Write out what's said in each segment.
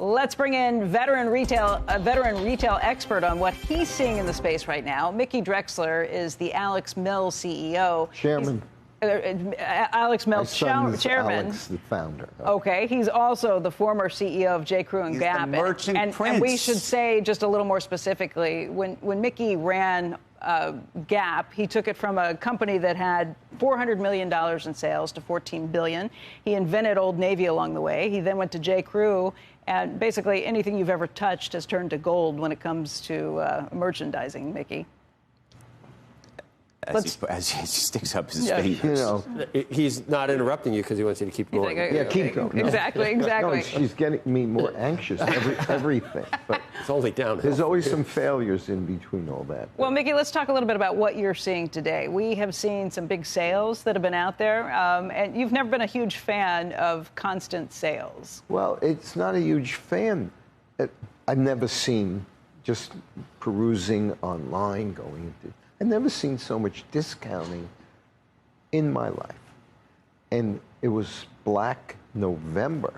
Let's bring in a veteran retail expert on what he's seeing in the space right now. Mickey Drexler is the Alex Mills CEO. Chairman. Alex Mills, chairman. Alex, the founder. Okay, he's also the former CEO of J.Crew and Gap. The merchant prince. And we should say, just a little more specifically, when Mickey ran Gap, he took it from a company that had $400 million in sales to $14 billion. He invented Old Navy along the way. He then went to J.Crew, and basically anything you've ever touched has turned to gold when it comes to merchandising, Mickey. As he sticks up his fingers. You know, he's not interrupting you because he wants you to keep going. Yeah, keep going. No. Exactly. No, she's getting me more anxious, everything. But It's only downhill. there's always some failures in between all that. Well, Mickey, let's talk a little bit about what you're seeing today. We have seen some big sales that have been out there, and you've never been a huge fan of constant sales. Well, it's not a huge fan. I've never seen, just perusing online, going into, I've never seen so much discounting in my life. And it was Black November,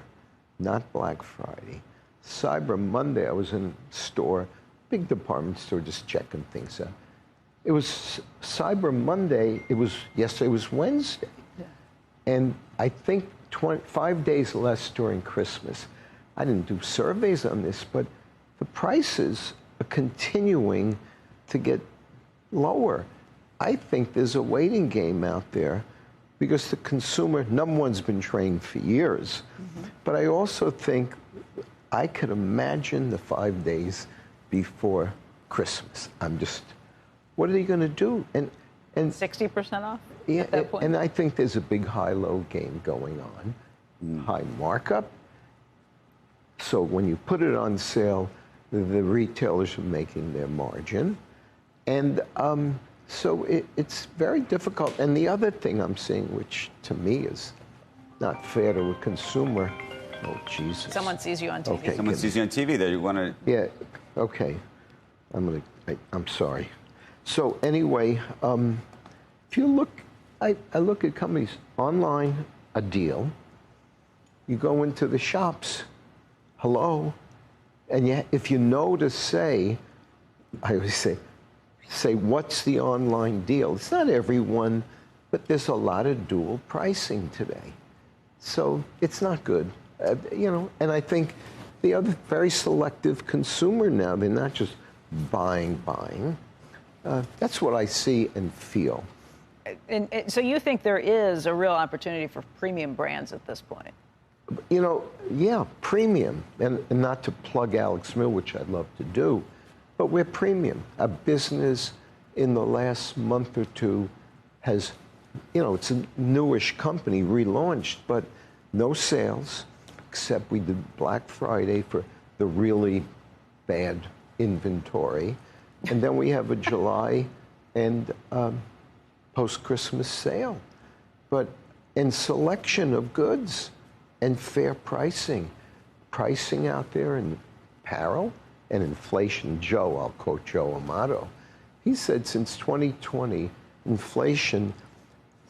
not Black Friday. Cyber Monday, I was in a store, big department store, just checking things out. It was Cyber Monday, yesterday was Wednesday. Yeah. And I think 5 days less during Christmas. I didn't do surveys on this, but the prices are continuing to get lower. I think there's a waiting game out there because the consumer, number one's been trained for years, but I also think I could imagine the 5 days before Christmas. What are they going to do? And 60% off? Yeah, at that point? And I think there's a big high-low game going on, high markup. So when you put it on sale, the retailers are making their margin. And so it's very difficult. And the other thing I'm seeing, which to me is not fair to a consumer, oh, Jesus. Someone sees you on TV. Okay, Someone sees you on TV, they want to... Yeah, okay. I'm sorry. So anyway, if you look, I look at companies online, a deal. You go into the shops, hello, and yet if you know to say, I always say, what's the online deal? It's not everyone, but there's a lot of dual pricing today. So it's not good, and I think the other very selective consumer now, they're not just buying. That's what I see and feel. And so you think there is a real opportunity for premium brands at this point? Yeah, premium, and not to plug Alex Mill, which I'd love to do, but we're premium. Our business in the last month or two has, it's a newish company, relaunched, but no sales, except we did Black Friday for the really bad inventory. And then we have a July and post-Christmas sale. But in selection of goods and fair pricing out there in apparel and inflation. I'll quote Joe Amato. He said since 2020, inflation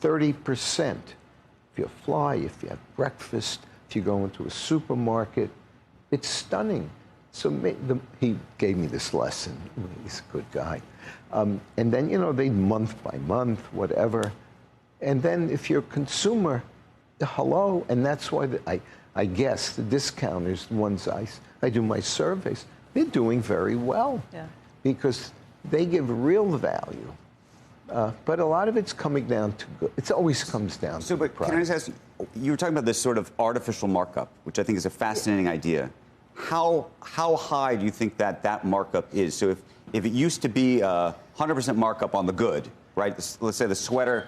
30%. If you fly, if you have breakfast, if you go into a supermarket, it's stunning. So he gave me this lesson. He's a good guy. And then, they month by month, whatever. And then if you're a consumer, hello, and that's why I guess the discounters, the ones I do my surveys, they're doing very well. Yeah. Because they give real value. But a lot of it's coming down to good. It always comes down to price. Can I just ask you were talking about this sort of artificial markup, which I think is a fascinating idea. How high do you think that markup is? So if it used to be 100% markup on the good, right? Let's say the sweater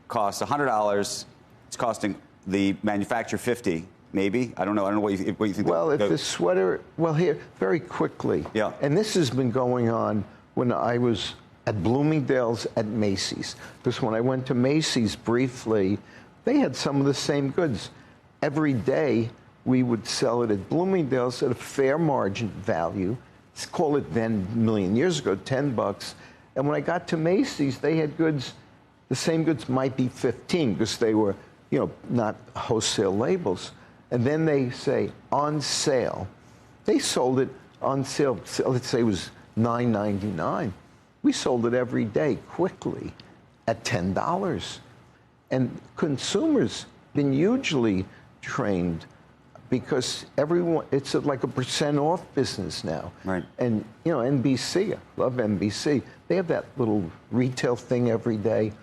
costs $100, it's costing the manufacturer $50, maybe. I don't know what you think. Well, if the sweater, here very quickly. Yeah. And this has been going on when I was at Bloomingdale's, at Macy's. Because when I went to Macy's briefly, they had some of the same goods. Every day, we would sell it at Bloomingdale's at a fair margin value. Let's call it then, a million years ago, $10. And when I got to Macy's, they had goods, the same goods might be 15 because they were, not wholesale labels. And then they say, on sale. They sold it on sale. Let's say it was $9.99. We sold it every day quickly at $10. And consumers been hugely trained because everyone, it's like a % off business now. Right. And, NBC, I love NBC. They have that little retail thing every day.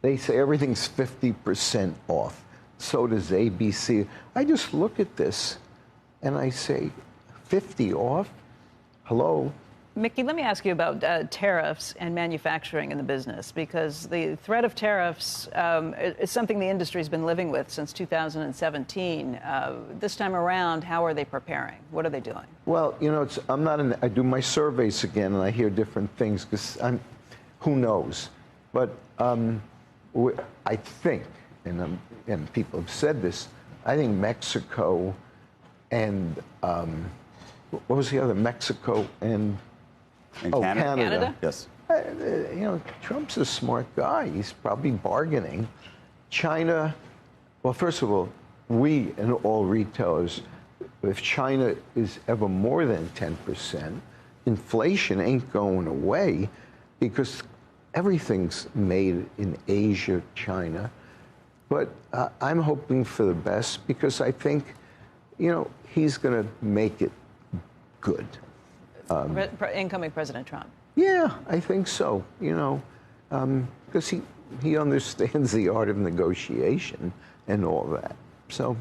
They say everything's 50% off. So does ABC. I just look at this and I say, 50 off? Hello? Mickey, let me ask you about tariffs and manufacturing in the business, because the threat of tariffs is something the industry's been living with since 2017. This time around, how are they preparing? What are they doing? Well, I do my surveys again, and I hear different things because who knows? But I think, and people have said this, I think Mexico and what was the other? Mexico and Canada. Yes. Trump's a smart guy. He's probably bargaining. China, well, first of all, we and all retailers, if China is ever more than 10%, inflation ain't going away because everything's made in Asia, China. But I'm hoping for the best because I think, he's going to make it good. Incoming President Trump. Yeah, I think so, because he understands the art of negotiation and all that. So